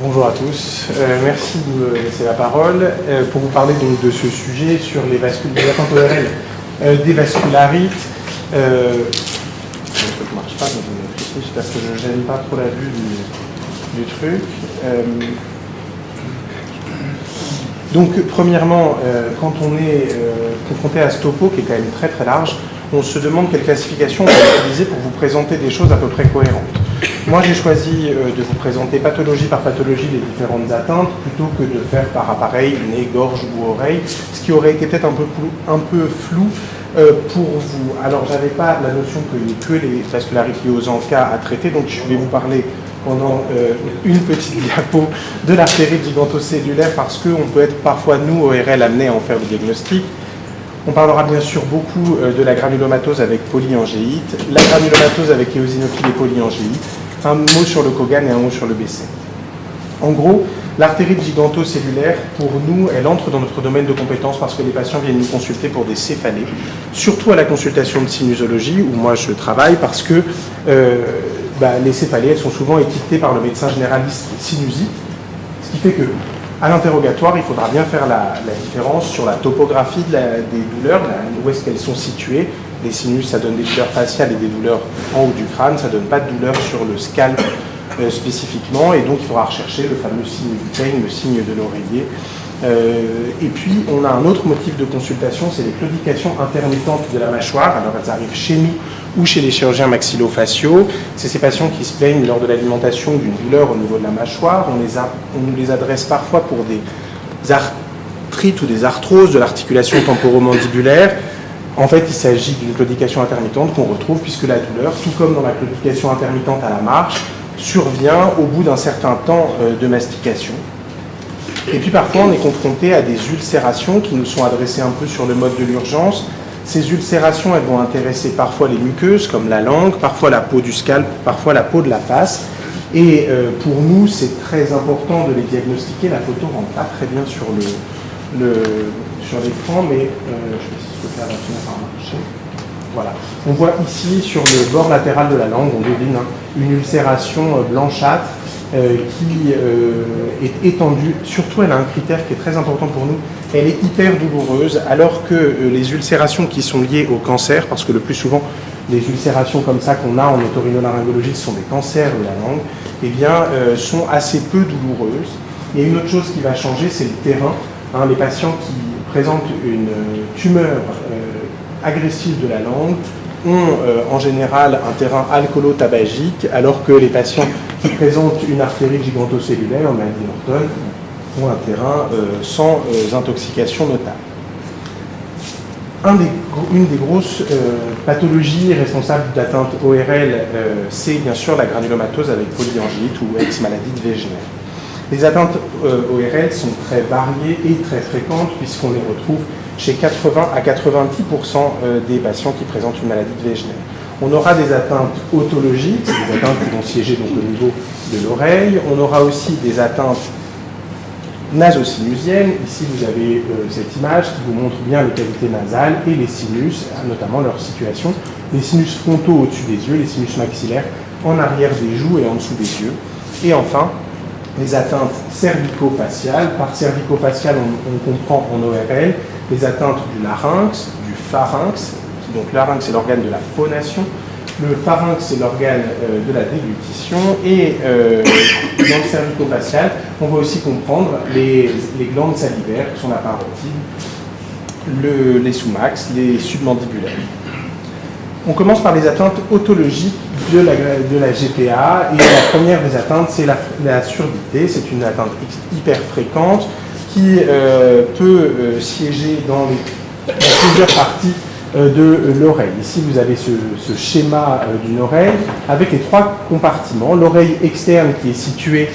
Bonjour à tous, merci de me laisser la parole pour vous parler donc de ce sujet sur les attentes ORL des vascularites. Le truc ne marche pas, donc j'espère que je ne gêne pas trop la vue du truc. Donc premièrement, quand on est confronté à ce topo qui est quand même très très large, on se demande quelle classification on va utiliser pour vous présenter des choses à peu près cohérentes. Moi, j'ai choisi de vous présenter pathologie par pathologie les différentes atteintes plutôt que de faire par appareil, nez, gorge ou oreille, ce qui aurait été peut-être un peu flou pour vous. Alors, je n'avais pas la notion qu'il n'y ait que les vascularites liées aux encas à traiter, donc je vais vous parler pendant une petite diapo de l'artérite gigantocellulaire parce qu'on peut être parfois, nous, ORL, amenés à en faire le diagnostic. On parlera bien sûr beaucoup de la granulomatose avec polyangéite, la granulomatose avec éosinophilie et polyangéite, un mot sur le Cogan et un mot sur le BC. En gros, l'artérite gigantocellulaire, pour nous, elle entre dans notre domaine de compétences parce que les patients viennent nous consulter pour des céphalées, surtout à la consultation de sinusologie, où moi je travaille, parce que les céphalées, elles sont souvent étiquetées par le médecin généraliste sinusite, ce qui fait que à l'interrogatoire, il faudra bien faire la différence sur la topographie des douleurs, où est-ce qu'elles sont situées. Les sinus, ça donne des douleurs faciales et des douleurs en haut du crâne, ça ne donne pas de douleur sur le scalp spécifiquement, et donc il faudra rechercher le fameux signe du peigne, le signe de l'oreiller. Et puis, on a un autre motif de consultation, c'est les claudications intermittentes de la mâchoire. Alors, elles arrivent chez nous ou chez les chirurgiens maxillofaciaux. C'est ces patients qui se plaignent lors de l'alimentation d'une douleur au niveau de la mâchoire. On nous les adresse parfois pour des arthrites ou des arthroses de l'articulation temporomandibulaire. En fait, il s'agit d'une claudication intermittente qu'on retrouve puisque la douleur, tout comme dans la claudication intermittente à la marche, survient au bout d'un certain temps de mastication. Et puis parfois, on est confronté à des ulcérations qui nous sont adressées un peu sur le mode de l'urgence. Ces ulcérations, elles vont intéresser parfois les muqueuses, comme la langue, parfois la peau du scalp, parfois la peau de la face. Et pour nous, c'est très important de les diagnostiquer. La photo ne rentre pas très bien sur l'écran, mais je sais pas si ce côté-là va finir par marcher. Voilà. On voit ici, sur le bord latéral de la langue, on devine une ulcération blanchâtre qui est étendue. Surtout, elle a un critère qui est très important pour nous. Elle est hyper douloureuse, alors que les ulcérations qui sont liées au cancer, parce que le plus souvent, les ulcérations comme ça qu'on a en otorhinolaryngologie sont des cancers de la langue, eh bien, sont assez peu douloureuses. Il y a une autre chose qui va changer, c'est le terrain. Les patients qui présentent une tumeur agressive de la langue ont en général un terrain alcoolo-tabagique, alors que les patients qui présentent une artérite gigantocellulaire, on a dit Norton, ont un terrain sans intoxication notable. Une des grosses pathologies responsables d'atteinte ORL, c'est bien sûr la granulomatose avec polyangéite ou ex-maladie de Wegener. Les atteintes ORL sont très variées et très fréquentes puisqu'on les retrouve chez 80 à 90% des patients qui présentent une maladie de Wegener. On aura des atteintes otologiques, des atteintes qui vont siéger donc au niveau de l'oreille. On aura aussi des atteintes nasosinusiennes. Ici, vous avez cette image qui vous montre bien les cavités nasales et les sinus, notamment leur situation. Les sinus frontaux au-dessus des yeux, les sinus maxillaires en arrière des joues et en dessous des yeux. Et enfin, les atteintes cervico-faciales. Par cervico-facial, on comprend en ORL les atteintes du larynx, du pharynx. Donc le larynx, c'est l'organe de la phonation. Le pharynx, c'est l'organe de la déglutition. Et dans le cervico-facial, on va aussi comprendre les glandes salivaires, qui sont la parotide, les sous-max, les submandibulaires. On commence par les atteintes otologiques de la GPA. Et la première des atteintes, c'est la surdité. C'est une atteinte hyper fréquente qui peut siéger dans plusieurs parties de l'oreille. Ici, vous avez ce schéma d'une oreille avec les trois compartiments. L'oreille externe qui est située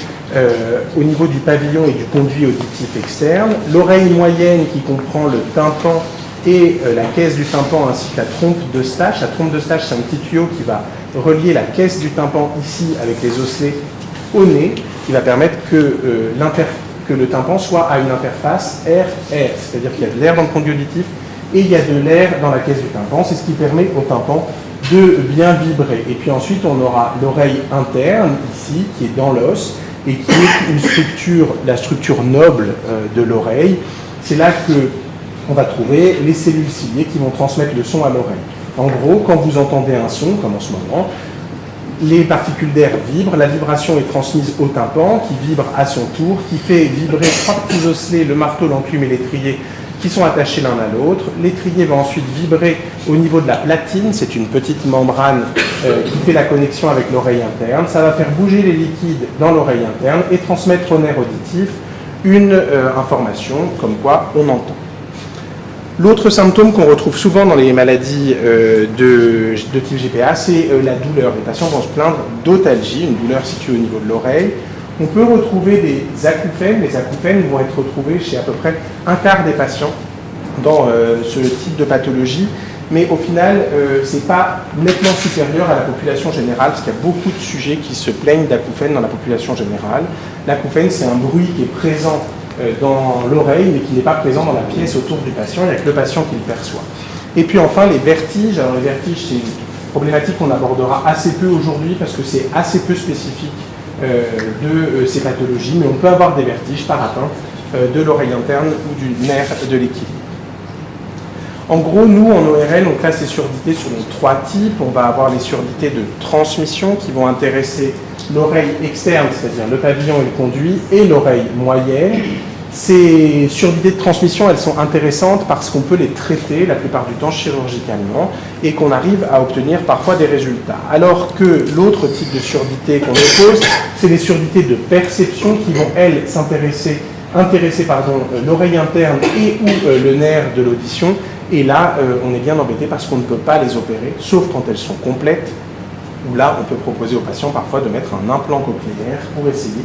au niveau du pavillon et du conduit auditif externe. L'oreille moyenne qui comprend le tympan et la caisse du tympan ainsi que la trompe d'Eustache. La trompe d'Eustache, c'est un petit tuyau qui va relier la caisse du tympan ici avec les osselets au nez, qui va permettre que le tympan soit à une interface air-air, c'est-à-dire qu'il y a de l'air dans le conduit auditif et il y a de l'air dans la caisse du tympan. C'est ce qui permet au tympan de bien vibrer. Et puis ensuite, on aura l'oreille interne, ici, qui est dans l'os, et qui est une structure, la structure noble de l'oreille. C'est là qu'on va trouver les cellules ciliées qui vont transmettre le son à l'oreille. En gros, quand vous entendez un son, comme en ce moment, les particules d'air vibrent, la vibration est transmise au tympan, qui vibre à son tour, qui fait vibrer trois petits osselets, le marteau, l'enclume et l'étrier, qui sont attachés l'un à l'autre. L'étrier va ensuite vibrer au niveau de la platine, c'est une petite membrane qui fait la connexion avec l'oreille interne. Ça va faire bouger les liquides dans l'oreille interne et transmettre au nerf auditif une information comme quoi on entend. L'autre symptôme qu'on retrouve souvent dans les maladies de type GPA, c'est la douleur. Les patients vont se plaindre d'otalgie, une douleur située au niveau de l'oreille. On peut retrouver des acouphènes. Les acouphènes vont être retrouvés chez à peu près un quart des patients dans ce type de pathologie. Mais au final, ce n'est pas nettement supérieur à la population générale, parce qu'il y a beaucoup de sujets qui se plaignent d'acouphènes dans la population générale. L'acouphène, c'est un bruit qui est présent dans l'oreille, mais qui n'est pas présent dans la pièce autour du patient, il n'y a que le patient qui le perçoit. Et puis enfin, les vertiges. Alors les vertiges, c'est une problématique qu'on abordera assez peu aujourd'hui, parce que c'est assez peu spécifique de ces pathologies, mais on peut avoir des vertiges par atteinte de l'oreille interne ou du nerf de l'équilibre. En gros, nous, en ORL, on classe les surdités selon trois types. On va avoir les surdités de transmission qui vont intéresser l'oreille externe, c'est-à-dire le pavillon et le conduit, et l'oreille moyenne. Ces surdités de transmission, elles sont intéressantes parce qu'on peut les traiter la plupart du temps chirurgicalement et qu'on arrive à obtenir parfois des résultats. Alors que l'autre type de surdité qu'on oppose, c'est les surdités de perception qui vont, elles, intéresser l'oreille interne et ou le nerf de l'audition. Et là, on est bien embêté parce qu'on ne peut pas les opérer, sauf quand elles sont complètes, où là, on peut proposer aux patients parfois de mettre un implant cochléaire pour essayer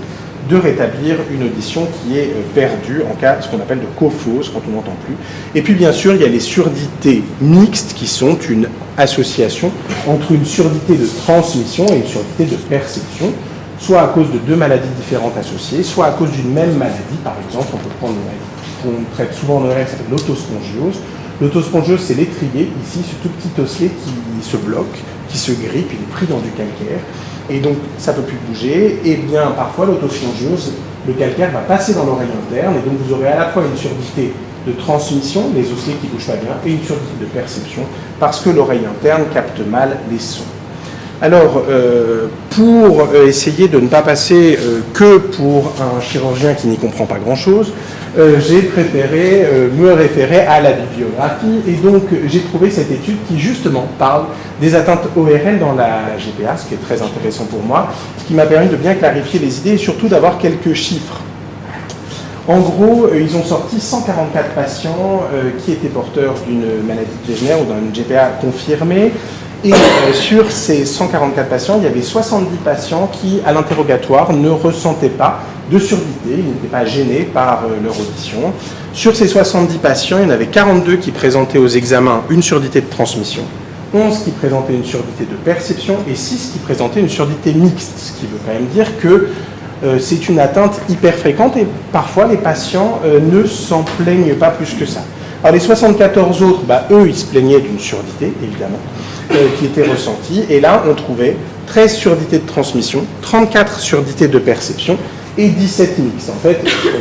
de rétablir une audition qui est perdue en cas de ce qu'on appelle de cophose, quand on n'entend plus. Et puis bien sûr, il y a les surdités mixtes qui sont une association entre une surdité de transmission et une surdité de perception, soit à cause de deux maladies différentes associées, soit à cause d'une même maladie. Par exemple, on peut prendre une maladie qu'on traite souvent en ORL, qui s'appelle l'autospongiose. L'autospongiose, c'est l'étrier, ici, ce tout petit osselet qui se bloque, qui se grippe, il est pris dans du calcaire, et donc ça ne peut plus bouger. Et bien parfois l'autospongiose, le calcaire va passer dans l'oreille interne, et donc vous aurez à la fois une surdité de transmission, les osselets qui ne bougent pas bien, et une surdité de perception, parce que l'oreille interne capte mal les sons. Alors, pour essayer de ne pas passer que pour un chirurgien qui n'y comprend pas grand-chose, j'ai préféré me référer à la bibliographie, et donc j'ai trouvé cette étude qui justement parle des atteintes ORL dans la GPA, ce qui est très intéressant pour moi, ce qui m'a permis de bien clarifier les idées et surtout d'avoir quelques chiffres. En gros, ils ont sorti 144 patients qui étaient porteurs d'une maladie dégénérative ou d'une GPA confirmée. Et sur ces 144 patients, il y avait 70 patients qui, à l'interrogatoire, ne ressentaient pas de surdité, ils n'étaient pas gênés par leur audition. Sur ces 70 patients, il y en avait 42 qui présentaient aux examens une surdité de transmission, 11 qui présentaient une surdité de perception et 6 qui présentaient une surdité mixte, ce qui veut quand même dire que c'est une atteinte hyper fréquente et parfois les patients ne s'en plaignent pas plus que ça. Alors les 74 autres, eux, ils se plaignaient d'une surdité, évidemment, qui était ressentie. Et là, on trouvait 13 surdités de transmission, 34 surdités de perception et 17 mixtes. En fait,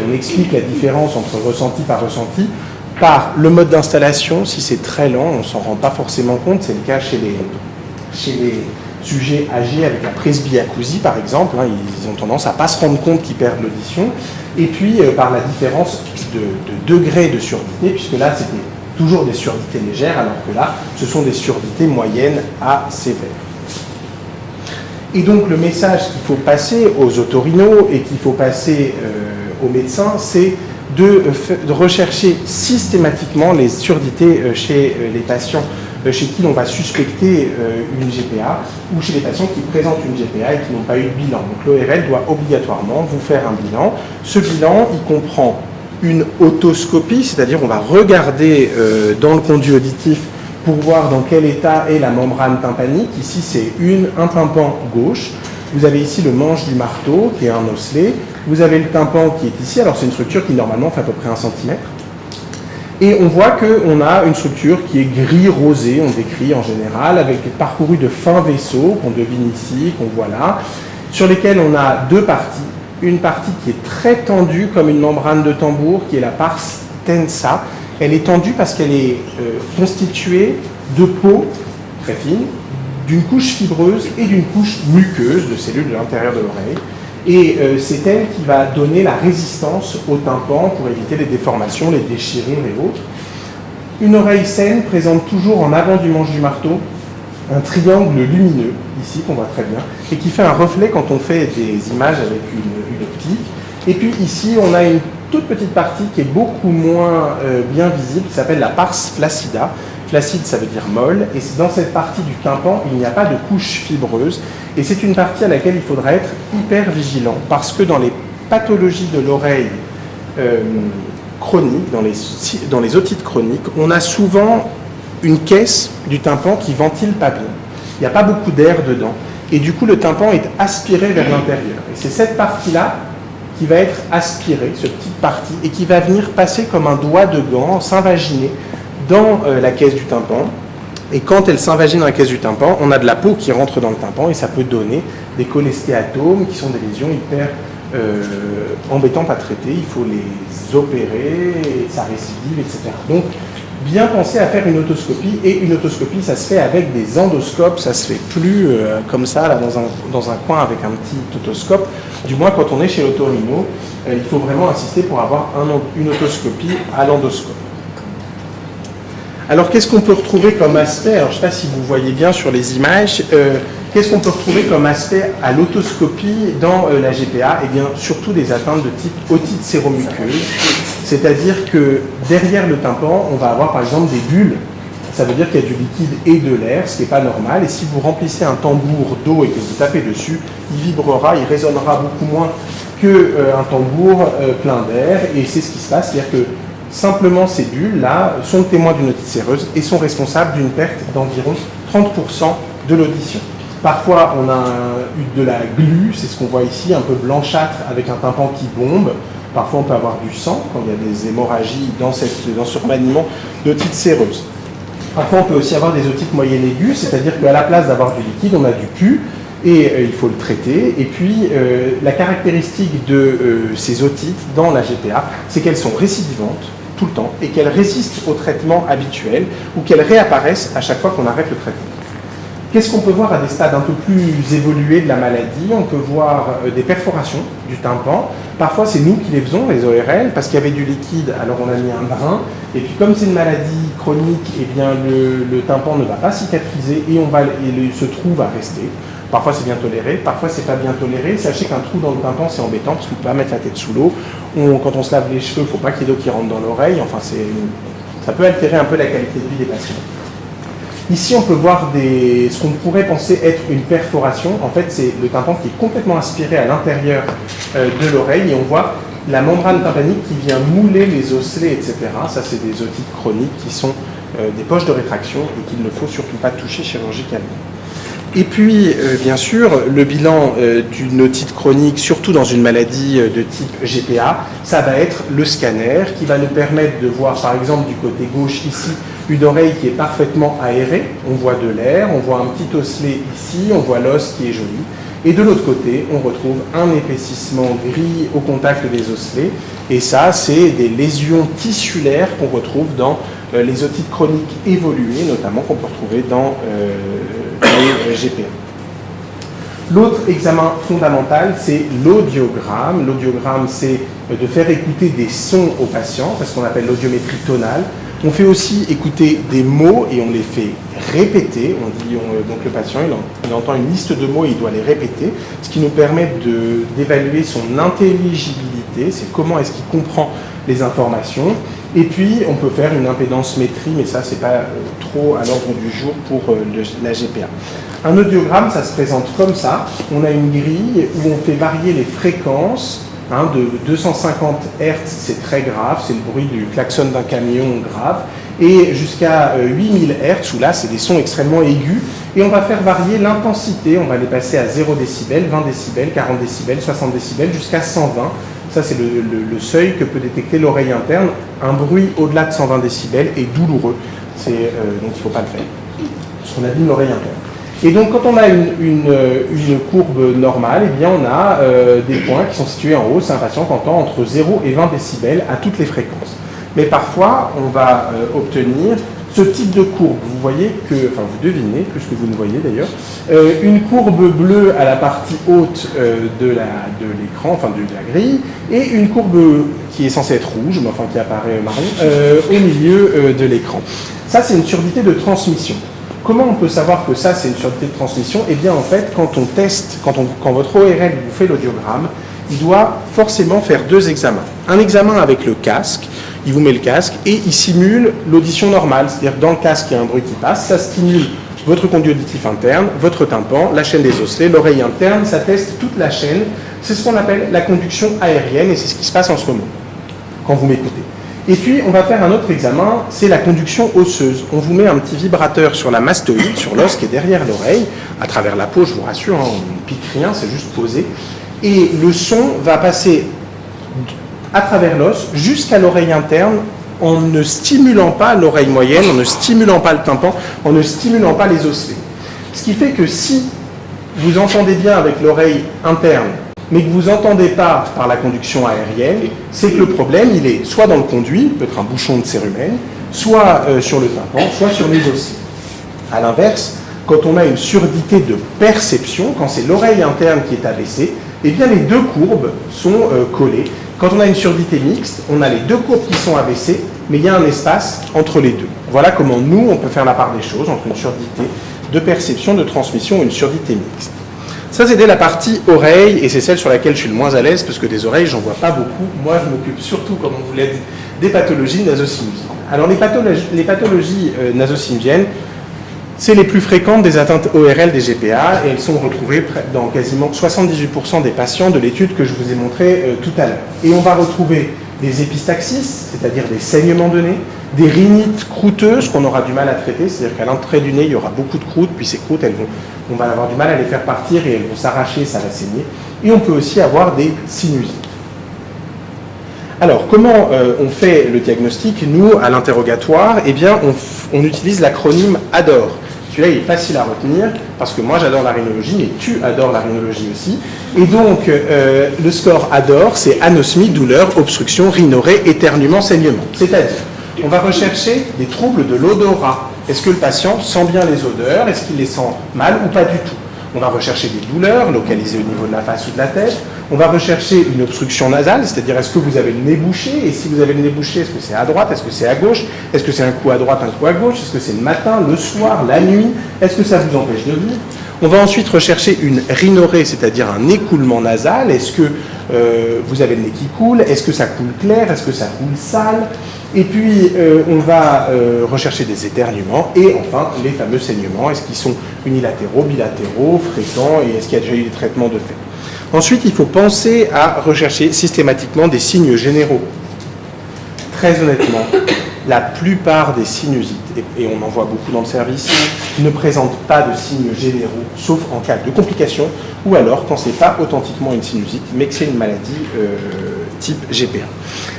on explique la différence entre ressenti par le mode d'installation. Si c'est très lent, on ne s'en rend pas forcément compte. C'est le cas chez les sujets âgés avec la presbyacousie, par exemple. Ils ont tendance à ne pas se rendre compte qu'ils perdent l'audition. Et puis, par la différence de degré de surdité, puisque là, c'était toujours des surdités légères, alors que là, ce sont des surdités moyennes à sévères. Et donc, le message qu'il faut passer aux otorhinos et qu'il faut passer aux médecins, c'est de rechercher systématiquement les surdités chez les patients chez qui l'on va suspecter une GPA ou chez les patients qui présentent une GPA et qui n'ont pas eu de bilan. Donc l'ORL doit obligatoirement vous faire un bilan. Ce bilan, il comprend une otoscopie, c'est-à-dire on va regarder dans le conduit auditif pour voir dans quel état est la membrane tympanique. Ici, c'est un tympan gauche. Vous avez ici le manche du marteau, qui est un osselet. Vous avez le tympan qui est ici. Alors, c'est une structure qui, normalement, fait à peu près 1 centimètre. Et on voit qu'on a une structure qui est gris-rosé, on décrit en général, avec parcouru de fins vaisseaux, qu'on devine ici, qu'on voit là, sur lesquels on a 2 parties. une partie qui est très tendue comme une membrane de tambour, qui est la pars tensa. Elle est tendue parce qu'elle est constituée de peau très fine, d'une couche fibreuse et d'une couche muqueuse de cellules de l'intérieur de l'oreille. Et c'est elle qui va donner la résistance au tympan pour éviter les déformations, les déchirures et autres. Une oreille saine présente toujours en avant du manche du marteau un triangle lumineux, ici, qu'on voit très bien, et qui fait un reflet quand on fait des images avec une optique. Et puis ici, on a une toute petite partie qui est beaucoup moins bien visible, qui s'appelle la pars flaccida. Flacide, ça veut dire molle, et dans cette partie du tympan, il n'y a pas de couche fibreuse, et c'est une partie à laquelle il faudra être hyper vigilant, parce que dans les pathologies de l'oreille chroniques, dans les otites chroniques, on a souvent une caisse du tympan qui ventile pas bien. Il n'y a pas beaucoup d'air dedans, et du coup le tympan est aspiré vers l'intérieur. Et c'est cette partie-là qui va être aspirée, cette petite partie, et qui va venir passer comme un doigt de gant, s'invaginer dans la caisse du tympan. Et quand elle s'invagine dans la caisse du tympan, on a de la peau qui rentre dans le tympan et ça peut donner des cholestéatomes qui sont des lésions hyper embêtantes à traiter. Il faut les opérer, ça récidive, etc. Donc, bien penser à faire une otoscopie. Et une otoscopie, ça se fait avec des endoscopes, ça se fait plus comme ça, là, dans un coin avec un petit otoscope. Du moins, quand on est chez l'otorino, il faut vraiment insister pour avoir une otoscopie à l'endoscope. Alors, qu'est-ce qu'on peut retrouver comme aspect? Alors, je ne sais pas si vous voyez bien sur les images. Qu'est-ce qu'on peut retrouver comme aspect à l'autoscopie dans la GPA? Eh bien, surtout des atteintes de type otite séromuqueuse. C'est-à-dire que derrière le tympan, on va avoir par exemple des bulles. Ça veut dire qu'il y a du liquide et de l'air, ce qui n'est pas normal. Et si vous remplissez un tambour d'eau et que vous tapez dessus, il vibrera, il résonnera beaucoup moins qu'un tambour plein d'air. Et c'est ce qui se passe, c'est-à-dire que simplement, ces bulles-là sont témoins d'une otite séreuse et sont responsables d'une perte d'environ 30% de l'audition. Parfois, on a de la glu, c'est ce qu'on voit ici, un peu blanchâtre avec un tympan qui bombe. Parfois, on peut avoir du sang quand il y a des hémorragies dans ce remaniement d'otite séreuse. Parfois, on peut aussi avoir des otites moyennes aiguës, c'est-à-dire qu'à la place d'avoir du liquide, on a du pus et il faut le traiter. Et puis, la caractéristique de ces otites dans la GPA, c'est qu'elles sont récidivantes tout le temps et qu'elles résistent au traitement habituel ou qu'elles réapparaissent à chaque fois qu'on arrête le traitement. Qu'est-ce qu'on peut voir à des stades un peu plus évolués de la maladie? On peut voir des perforations du tympan. Parfois, c'est nous qui les faisons, les ORL, parce qu'il y avait du liquide, alors on a mis un brin. Et puis, comme c'est une maladie chronique, eh bien, le tympan ne va pas cicatriser et ce trou va rester. Parfois, c'est bien toléré, parfois, c'est pas bien toléré. Sachez qu'un trou dans le tympan, c'est embêtant parce qu'on ne peut pas mettre la tête sous l'eau. Quand on se lave les cheveux, il ne faut pas qu'il y ait d'eau qui rentre dans l'oreille. Enfin, ça peut altérer un peu la qualité de vie des patients. Ici, on peut voir ce qu'on pourrait penser être une perforation. En fait, c'est le tympan qui est complètement aspiré à l'intérieur de l'oreille et on voit la membrane tympanique qui vient mouler les osselets, etc. Ça, c'est des otites chroniques qui sont des poches de rétraction et qu'il ne faut surtout pas toucher chirurgicalement. Et puis, bien sûr, le bilan d'une otite chronique, surtout dans une maladie de type GPA, ça va être le scanner qui va nous permettre de voir, par exemple, du côté gauche ici, une oreille qui est parfaitement aérée. On voit de l'air, on voit un petit osselet ici, on voit l'os qui est joli. Et de l'autre côté, on retrouve un épaississement gris au contact des osselets. Et ça, c'est des lésions tissulaires qu'on retrouve dans les otites chroniques évoluées, notamment qu'on peut retrouver dans les GPA. L'autre examen fondamental, c'est l'audiogramme. L'audiogramme, c'est de faire écouter des sons aux patients, c'est ce qu'on appelle l'audiométrie tonale. On fait aussi écouter des mots et on les fait répéter. Donc le patient, il entend une liste de mots et il doit les répéter, ce qui nous permet d'évaluer son intelligibilité, c'est comment est-ce qu'il comprend les informations. Et puis, on peut faire une impédancemétrie, mais ça, c'est pas trop à l'ordre du jour pour la GPA. Un audiogramme, ça se présente comme ça. On a une grille où on fait varier les fréquences. De 250 Hz, c'est très grave, c'est le bruit du klaxon d'un camion grave, et jusqu'à 8000 Hz, où là, c'est des sons extrêmement aigus, et on va faire varier l'intensité, on va les passer à 0 décibels, 20 décibels, 40 décibels, 60 décibels, jusqu'à 120. Ça, c'est le seuil que peut détecter l'oreille interne. Un bruit au-delà de 120 décibels est douloureux, donc il ne faut pas le faire, parce qu'on abîme l'oreille interne. Et donc, quand on a une courbe normale, eh bien, on a des points qui sont situés en haut. C'est un patient qui entend entre 0 et 20 décibels à toutes les fréquences. Mais parfois, on va obtenir ce type de courbe. Vous voyez que, enfin, vous devinez, plus que vous ne voyez d'ailleurs, une courbe bleue à la partie haute de l'écran, enfin de la grille, et une courbe qui est censée être rouge, mais enfin qui apparaît marron, au milieu de l'écran. Ça, c'est une surdité de transmission. Comment on peut savoir que ça, c'est une surdité de transmission? Eh bien, en fait, quand on teste, quand votre ORL vous fait l'audiogramme, il doit forcément faire deux examens. Un examen avec le casque, il vous met le casque et il simule l'audition normale. C'est-à-dire que dans le casque, il y a un bruit qui passe, ça stimule votre conduit auditif interne, votre tympan, la chaîne des osselets, l'oreille interne, ça teste toute la chaîne. C'est ce qu'on appelle la conduction aérienne et c'est ce qui se passe en ce moment, quand vous m'écoutez. Et puis, on va faire un autre examen, c'est la conduction osseuse. On vous met un petit vibrateur sur la mastoïde, sur l'os qui est derrière l'oreille, à travers la peau, je vous rassure, hein, on ne pique rien, c'est juste posé. Et le son va passer à travers l'os jusqu'à l'oreille interne en ne stimulant pas l'oreille moyenne, en ne stimulant pas le tympan, en ne stimulant pas les osselets. Ce qui fait que si vous entendez bien avec l'oreille interne, mais que vous n'entendez pas par la conduction aérienne, c'est que le problème, il est soit dans le conduit, peut-être un bouchon de cérumen, soit sur le tympan, soit sur les osselets. A l'inverse, quand on a une surdité de perception, quand c'est l'oreille interne qui est abaissée, eh bien les deux courbes sont collées. Quand on a une surdité mixte, on a les deux courbes qui sont abaissées, mais il y a un espace entre les deux. Voilà comment nous, on peut faire la part des choses entre une surdité de perception, de transmission et une surdité mixte. Ça, c'était la partie oreille, et c'est celle sur laquelle je suis le moins à l'aise, parce que des oreilles, j'en vois pas beaucoup. Moi, je m'occupe surtout, comme on vous l'a dit, des pathologies nasocynghiennes. Alors, les pathologies nasocynghiennes, c'est les plus fréquentes des atteintes ORL des GPA, et elles sont retrouvées dans quasiment 78% des patients de l'étude que je vous ai montrée tout à l'heure. Et on va retrouver des épistaxis, c'est-à-dire des saignements de nez, des rhinites croûteuses qu'on aura du mal à traiter, c'est-à-dire qu'à l'entrée du nez, il y aura beaucoup de croûtes, puis ces croûtes, on va avoir du mal à les faire partir et elles vont s'arracher, ça va saigner. Et on peut aussi avoir des sinusites. Alors, comment on fait le diagnostic? Nous, à l'interrogatoire, eh bien, on utilise l'acronyme ADOR. Celui-là, il est facile à retenir, parce que moi, j'adore la rhinologie, mais tu adores la rhinologie aussi. Et donc, le score ADOR, c'est anosmie, douleur, obstruction, rhinorrhée, éternuement, saignement. C'est-à-dire, on va rechercher des troubles de l'odorat. Est-ce que le patient sent bien les odeurs? Est-ce qu'il les sent mal ou pas du tout? On va rechercher des douleurs localisées au niveau de la face ou de la tête. On va rechercher une obstruction nasale, c'est-à-dire est-ce que vous avez le nez bouché? Et si vous avez le nez bouché, est-ce que c'est à droite? Est-ce que c'est à gauche? Est-ce que c'est un coup à droite, un coup à gauche? Est-ce que c'est le matin, le soir, la nuit? Est-ce que ça vous empêche de vivre? On va ensuite rechercher une rhinorrhée, c'est-à-dire un écoulement nasal. Est-ce que vous avez le nez qui coule? Est-ce que ça coule clair? Est-ce que ça coule sale? Et puis, on va rechercher des éternuements et enfin, les fameux saignements. Est-ce qu'ils sont unilatéraux, bilatéraux, fréquents et est-ce qu'il y a déjà eu des traitements de fait? Ensuite, il faut penser à rechercher systématiquement des signes généraux. Très honnêtement, la plupart des sinusites, et on en voit beaucoup dans le service, ne présentent pas de signes généraux, sauf en cas de complications, ou alors quand ce n'est pas authentiquement une sinusite, mais que c'est une maladie type GPA.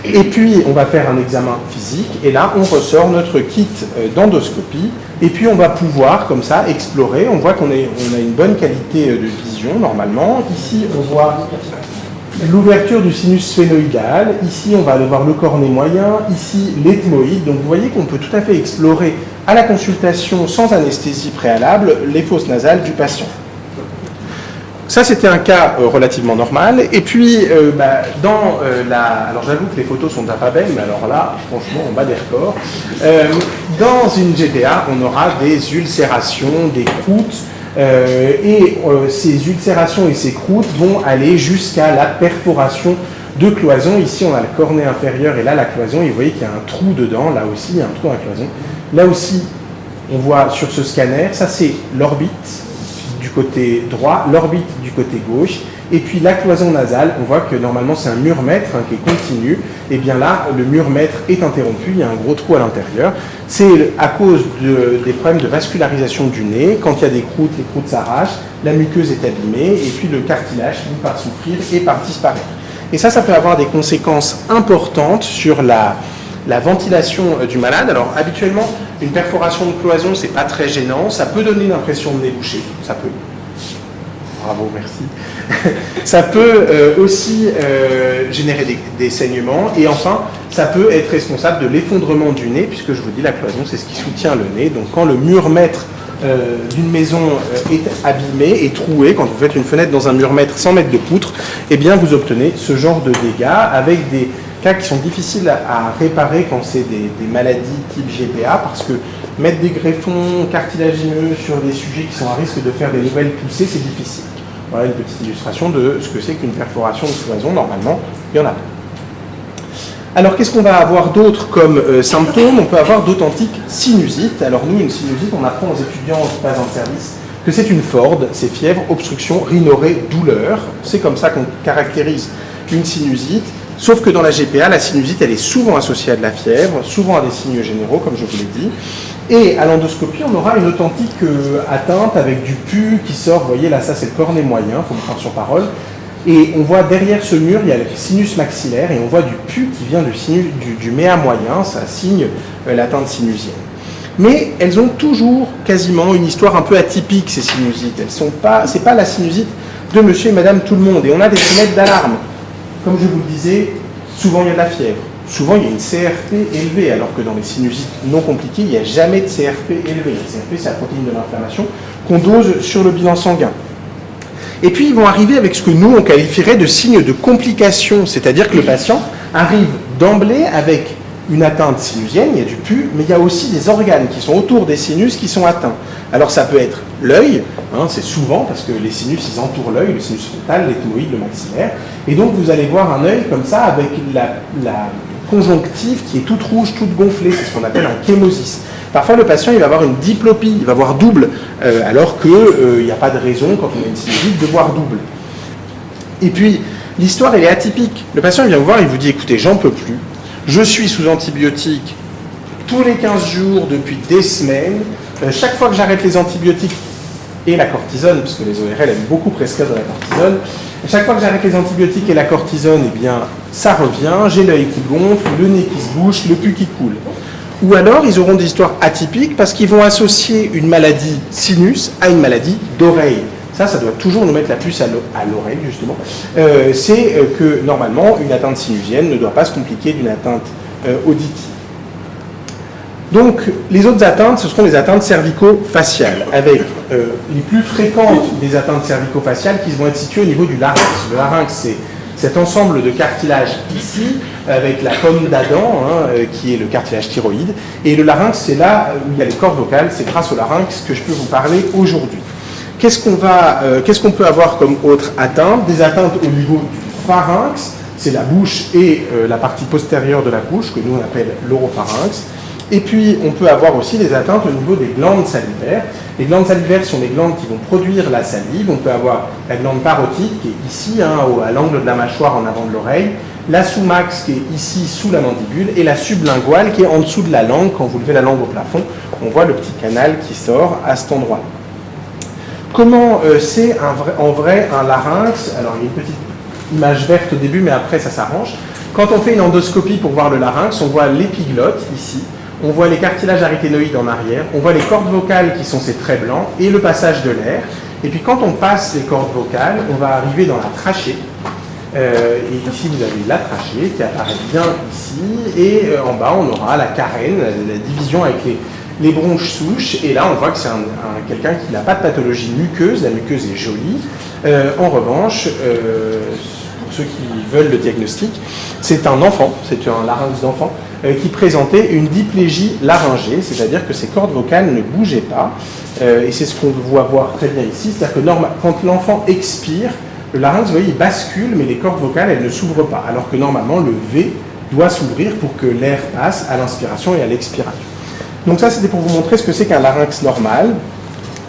Et puis, on va faire un examen physique, et là, on ressort notre kit d'endoscopie, et puis on va pouvoir, comme ça, explorer. On voit qu'on a une bonne qualité de vision, normalement. Ici, on voit l'ouverture du sinus sphénoïdal. Ici, on va aller voir le cornet moyen. Ici, l'ethmoïde. Donc, vous voyez qu'on peut tout à fait explorer à la consultation, sans anesthésie préalable, les fosses nasales du patient. Ça, c'était un cas relativement normal. Et puis, alors j'avoue que les photos sont déjà pas belles, mais alors là, franchement, on bat des records. Dans une GPA, on aura des ulcérations, des croûtes, ces ulcérations et ces croûtes vont aller jusqu'à la perforation de cloison. Ici, on a le cornet inférieur et là, la cloison. Et vous voyez qu'il y a un trou dedans. Là aussi, il y a un trou dans la cloison. Là aussi, on voit sur ce scanner, ça c'est l'orbite du côté droit, l'orbite du côté gauche, et puis la cloison nasale, on voit que normalement c'est un mur maître qui est continu, et bien là, le mur maître est interrompu, il y a un gros trou à l'intérieur. C'est à cause des problèmes de vascularisation du nez, quand il y a des croûtes, les croûtes s'arrachent, la muqueuse est abîmée, et puis le cartilage finit par souffrir et par disparaître. Et ça peut avoir des conséquences importantes sur la ventilation du malade. Alors habituellement, Une perforation de cloison, c'est pas très gênant, ça peut donner l'impression de nez bouché, ça peut. Bravo, merci. Ça peut aussi générer des saignements, et enfin, ça peut être responsable de l'effondrement du nez, puisque je vous dis, la cloison, c'est ce qui soutient le nez. Donc quand le mur mètre d'une maison est abîmé et troué, quand vous faites une fenêtre dans un mur mètre sans mettre de poutre, eh bien vous obtenez ce genre de dégâts avec des cas qui sont difficiles à réparer quand c'est des maladies type GPA, parce que mettre des greffons cartilagineux sur des sujets qui sont à risque de faire des nouvelles poussées, c'est difficile. Voilà une petite illustration de ce que c'est qu'une perforation de cloison. Normalement, il y en a pas. Alors, qu'est-ce qu'on va avoir d'autre comme symptômes? On peut avoir d'authentiques sinusites. Alors, nous, une sinusite, on apprend aux étudiants qui passent en service que c'est une FORD, c'est fièvre, obstruction, rhinorrhée, douleur. C'est comme ça qu'on caractérise une sinusite. Sauf que dans la GPA, la sinusite, elle est souvent associée à de la fièvre, souvent à des signes généraux, comme je vous l'ai dit. Et à l'endoscopie, on aura une authentique atteinte avec du pus qui sort. Vous voyez, là, ça, c'est le cornet moyen, il faut me prendre sur parole. Et on voit derrière ce mur, il y a le sinus maxillaire, et on voit du pus qui vient du méa moyen, ça signe l'atteinte sinusienne. Mais elles ont toujours quasiment une histoire un peu atypique, ces sinusites. C'est pas la sinusite de monsieur et madame tout le monde. Et on a des sonnettes d'alarme. Comme je vous le disais, souvent il y a de la fièvre. Souvent il y a une CRP élevée, alors que dans les sinusites non compliquées, il n'y a jamais de CRP élevée. La CRP, c'est la protéine de l'inflammation qu'on dose sur le bilan sanguin. Et puis ils vont arriver avec ce que nous on qualifierait de signes de complication, c'est-à-dire que le patient arrive d'emblée avec une atteinte sinusienne, il y a du pus, mais il y a aussi des organes qui sont autour des sinus qui sont atteints. Alors ça peut être l'œil, c'est souvent parce que les sinus ils entourent l'œil, le sinus frontal, l'ethmoïde, le maxillaire, et donc vous allez voir un œil comme ça avec la conjonctive qui est toute rouge, toute gonflée, c'est ce qu'on appelle un chémosis. Parfois le patient il va avoir une diplopie, il va voir double, alors qu'il n'y a pas de raison quand on a une sinusite de voir double. Et puis l'histoire elle est atypique. Le patient il vient vous voir, il vous dit écoutez j'en peux plus, je suis sous antibiotiques tous les 15 jours depuis des semaines, chaque fois que j'arrête les antibiotiques et la cortisone, parce que les ORL aiment beaucoup prescrire de la cortisone, chaque fois que j'arrête les antibiotiques et la cortisone, eh bien ça revient, j'ai l'œil qui gonfle, le nez qui se bouche, le pus qui coule. Ou alors, ils auront des histoires atypiques parce qu'ils vont associer une maladie sinus à une maladie d'oreille. Ça doit toujours nous mettre la puce à l'oreille, justement. C'est que, normalement, une atteinte sinusienne ne doit pas se compliquer d'une atteinte auditive. Donc, les autres atteintes, ce seront les atteintes cervico-faciales, avec les plus fréquentes des atteintes cervico-faciales qui vont être situées au niveau du larynx. Le larynx, c'est cet ensemble de cartilage ici, avec la pomme d'Adam, qui est le cartilage thyroïde, et le larynx, c'est là où il y a les cordes vocales, c'est grâce au larynx que je peux vous parler aujourd'hui. Qu'est-ce qu'on peut avoir comme autre atteinte? Des atteintes au niveau du pharynx, c'est la bouche et la partie postérieure de la bouche, que nous on appelle l'oropharynx. Et puis, on peut avoir aussi des atteintes au niveau des glandes salivaires. Les glandes salivaires sont les glandes qui vont produire la salive. On peut avoir la glande parotide qui est ici, à l'angle de la mâchoire en avant de l'oreille, la sous-max qui est ici sous la mandibule et la sublinguale qui est en dessous de la langue. Quand vous levez la langue au plafond, on voit le petit canal qui sort à cet endroit. Comment c'est en vrai un larynx? Alors, il y a une petite image verte au début, mais après ça s'arrange. Quand on fait une endoscopie pour voir le larynx, on voit l'épiglotte ici. On voit les cartilages arythénoïdes en arrière, on voit les cordes vocales qui sont ces traits blancs et le passage de l'air. Et puis quand on passe les cordes vocales, on va arriver dans la trachée. Et ici vous avez la trachée qui apparaît bien ici. Et en bas on aura la carène, la division avec les bronches souches. Et là on voit que c'est quelqu'un qui n'a pas de pathologie muqueuse, la muqueuse est jolie. En revanche, pour ceux qui veulent le diagnostic, c'est un enfant, c'est un larynx d'enfant, qui présentait une diplégie laryngée, c'est-à-dire que ses cordes vocales ne bougeaient pas, et c'est ce qu'on voit voir très bien ici, c'est-à-dire que quand l'enfant expire, le larynx, vous voyez, il bascule, mais les cordes vocales, elles ne s'ouvrent pas, alors que normalement, le V doit s'ouvrir pour que l'air passe à l'inspiration et à l'expiration. Donc ça, c'était pour vous montrer ce que c'est qu'un larynx normal.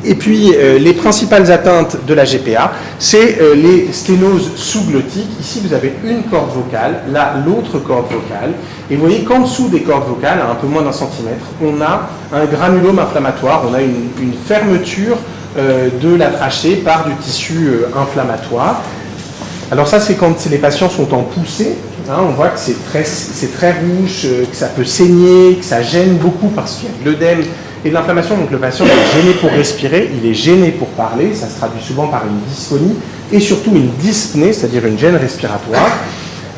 Et puis, les principales atteintes de la GPA, c'est les sténoses sous-glottiques. Ici, vous avez une corde vocale, là, l'autre corde vocale. Et vous voyez qu'en dessous des cordes vocales, à un peu moins d'un centimètre, on a un granulome inflammatoire, on a une fermeture de la trachée par du tissu inflammatoire. Alors ça, c'est quand les patients sont en poussée. Hein, on voit que c'est très rouge, que ça peut saigner, que ça gêne beaucoup parce qu'il y a de l'œdème et de l'inflammation. Donc le patient est gêné pour respirer, il est gêné pour parler. Ça se traduit souvent par une dysphonie et surtout une dyspnée, c'est-à-dire une gêne respiratoire.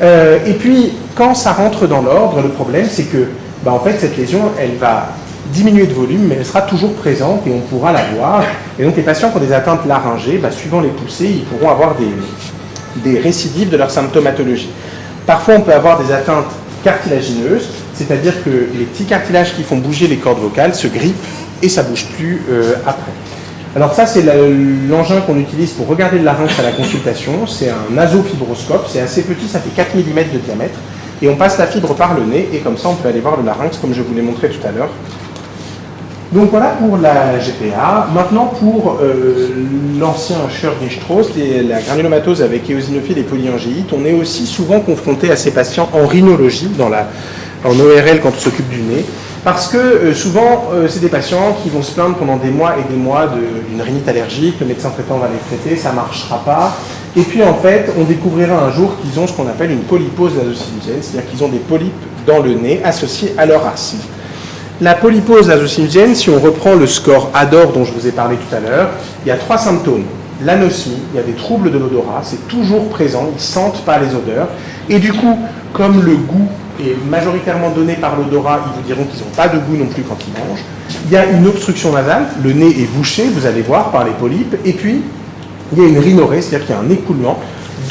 Et puis, quand ça rentre dans l'ordre, le problème, c'est que en fait, cette lésion, elle va diminuer de volume, mais elle sera toujours présente et on pourra la voir. Et donc les patients qui ont des atteintes laryngées, suivant les poussées, ils pourront avoir des récidives de leur symptomatologie. Parfois, on peut avoir des atteintes cartilagineuses, c'est-à-dire que les petits cartilages qui font bouger les cordes vocales se grippent et ça ne bouge plus après. Alors ça, c'est l'engin qu'on utilise pour regarder le larynx à la consultation. C'est un nasofibroscope, c'est assez petit, ça fait 4 mm de diamètre. Et on passe la fibre par le nez et comme ça, on peut aller voir le larynx comme je vous l'ai montré tout à l'heure. Donc voilà pour la GPA. Maintenant pour l'ancien Sjögren-Strauss, la granulomatose avec éosinophile et polyangéite, on est aussi souvent confronté à ces patients en rhinologie, en ORL quand on s'occupe du nez, parce que souvent c'est des patients qui vont se plaindre pendant des mois et des mois d'une rhinite allergique, le médecin traitant va les traiter, ça ne marchera pas, et puis en fait on découvrira un jour qu'ils ont ce qu'on appelle une polypose nasosinusienne, c'est-à-dire qu'ils ont des polypes dans le nez associés à leur asthme. La polypose nasosinusienne, si on reprend le score ADOR dont je vous ai parlé tout à l'heure, il y a 3 symptômes. L'anosmie, il y a des troubles de l'odorat, c'est toujours présent, ils ne sentent pas les odeurs. Et du coup, comme le goût est majoritairement donné par l'odorat, ils vous diront qu'ils n'ont pas de goût non plus quand ils mangent. Il y a une obstruction nasale, le nez est bouché, vous allez voir, par les polypes. Et puis, il y a une rhinorrhée, c'est-à-dire qu'il y a un écoulement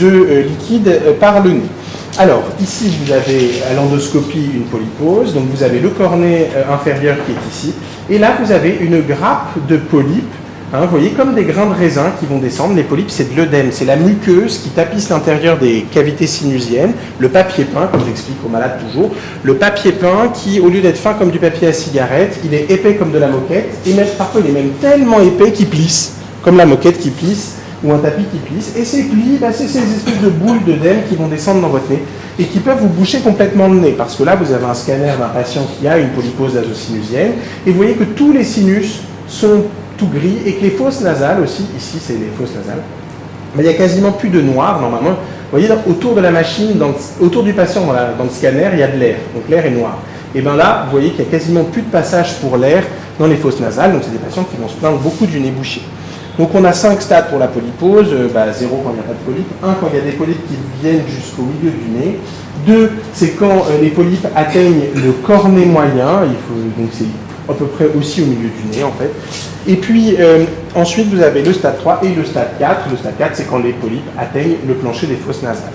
de liquide par le nez. Alors, ici, vous avez à l'endoscopie une polypose, donc vous avez le cornet inférieur qui est ici, et là, vous avez une grappe de polypes, hein, vous voyez, comme des grains de raisin qui vont descendre. Les polypes, c'est de l'œdème, c'est la muqueuse qui tapisse l'intérieur des cavités sinusiennes, le papier peint, comme j'explique aux malades toujours, le papier peint qui, au lieu d'être fin comme du papier à cigarette, il est épais comme de la moquette, et même, parfois, il est même tellement épais qu'il plisse, comme la moquette qui plisse, ou un tapis qui plisse, et ces plis, c'est ces espèces de boules d'œdème qui vont descendre dans votre nez et qui peuvent vous boucher complètement le nez, parce que là, vous avez un scanner d'un patient qui a une polypose nasosinusienne, et vous voyez que tous les sinus sont tout gris, et que les fosses nasales aussi, ici c'est les fosses nasales, il n'y a quasiment plus de noir, normalement. Vous voyez, autour de la machine, autour du patient dans le scanner, il y a de l'air, donc l'air est noir. Et bien là, vous voyez qu'il n'y a quasiment plus de passage pour l'air dans les fosses nasales, donc c'est des patients qui vont se plaindre beaucoup du nez bouché. Donc on a 5 stades pour la polypose, 0 quand il n'y a pas de polype, 1 quand il y a des polypes qui viennent jusqu'au milieu du nez, 2 c'est quand les polypes atteignent le cornet moyen, donc c'est à peu près aussi au milieu du nez en fait. Et puis ensuite vous avez le stade 3 et le stade 4. Le stade 4 c'est quand les polypes atteignent le plancher des fosses nasales.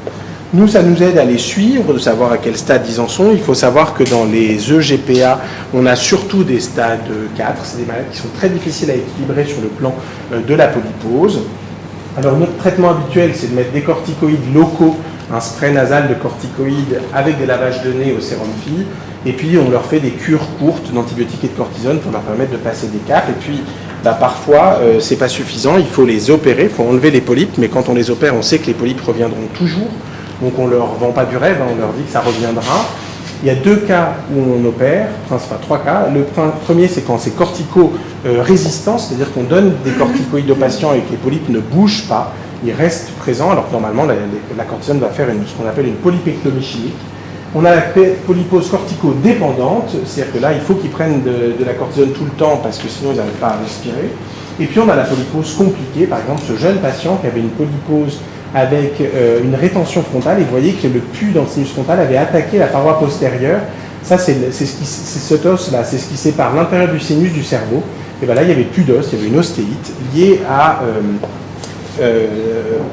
Nous, ça nous aide à les suivre, de savoir à quel stade ils en sont. Il faut savoir que dans les EGPA, on a surtout des stades 4. C'est des malades qui sont très difficiles à équilibrer sur le plan de la polypose. Alors, notre traitement habituel, c'est de mettre des corticoïdes locaux, un spray nasal de corticoïdes avec des lavages de nez au sérum Phi. Et puis, on leur fait des cures courtes d'antibiotiques et de cortisone pour leur permettre de passer des caps. Et puis, parfois, c'est pas suffisant. Il faut les opérer, il faut enlever les polypes. Mais quand on les opère, on sait que les polypes reviendront toujours. Donc on ne leur vend pas du rêve, on leur dit que ça reviendra. Il y a 2 cas où on opère, enfin 3 cas. Le premier, c'est quand c'est cortico-résistant, c'est-à-dire qu'on donne des corticoïdes aux patients et que les polypes ne bougent pas, ils restent présents, alors que normalement la cortisone va faire ce qu'on appelle une polypectomie chimique. On a la polypose cortico-dépendante, c'est-à-dire que là, il faut qu'ils prennent de la cortisone tout le temps parce que sinon ils n'arrivent pas à respirer. Et puis on a la polypose compliquée, par exemple ce jeune patient qui avait une polypose avec une rétention frontale, et vous voyez que le pus dans le sinus frontal avait attaqué la paroi postérieure. Ça, c'est cet os-là, c'est ce qui sépare l'intérieur du sinus du cerveau. Et bien là, il n'y avait plus d'os, il y avait une ostéite liée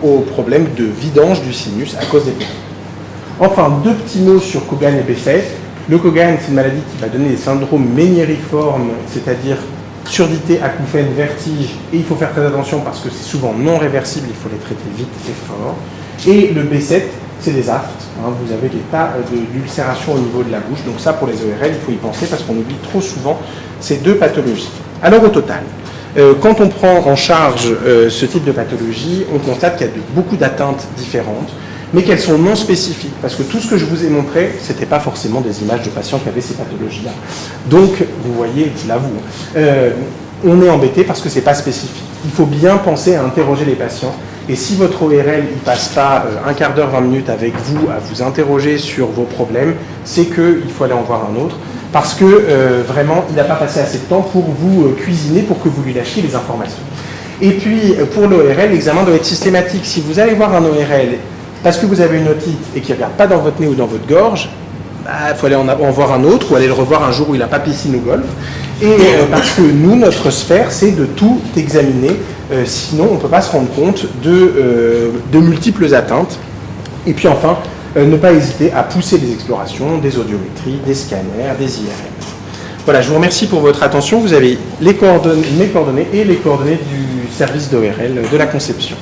au problème de vidange du sinus à cause des polypes. Enfin, 2 petits mots sur Cogan et Besset. Le Cogan, c'est une maladie qui va donner des syndromes méniériformes, c'est-à-dire surdité, acouphène, vertige, et il faut faire très attention parce que c'est souvent non réversible, il faut les traiter vite et fort. Et le B7, c'est des aftes, vous avez des tas d'ulcération au niveau de la bouche, donc ça pour les ORL, il faut y penser parce qu'on oublie trop souvent ces 2 pathologies. Alors au total, quand on prend en charge ce type de pathologie, on constate qu'il y a beaucoup d'atteintes différentes, mais qu'elles sont non spécifiques, parce que tout ce que je vous ai montré, ce n'était pas forcément des images de patients qui avaient ces pathologies-là. Donc, vous voyez, je l'avoue, on est embêté parce que ce n'est pas spécifique. Il faut bien penser à interroger les patients Et si votre ORL ne passe pas un quart d'heure, 20 minutes avec vous à vous interroger sur vos problèmes, c'est qu'il faut aller en voir un autre. Parce que vraiment, il n'a pas passé assez de temps pour vous cuisiner, pour que vous lui lâchiez les informations. Et puis, pour l'ORL, l'examen doit être systématique. Si vous allez voir un ORL parce que vous avez une otite et qu'il ne regarde pas dans votre nez ou dans votre gorge, il faut aller en voir un autre ou aller le revoir un jour où il n'a pas piscine ou golf. Et parce que nous, notre sphère, c'est de tout examiner. Sinon, on ne peut pas se rendre compte de multiples atteintes. Et puis enfin, ne pas hésiter à pousser des explorations, des audiométries, des scanners, des IRM. Voilà, je vous remercie pour votre attention. Vous avez mes coordonnées et les coordonnées du service d'ORL de la conception.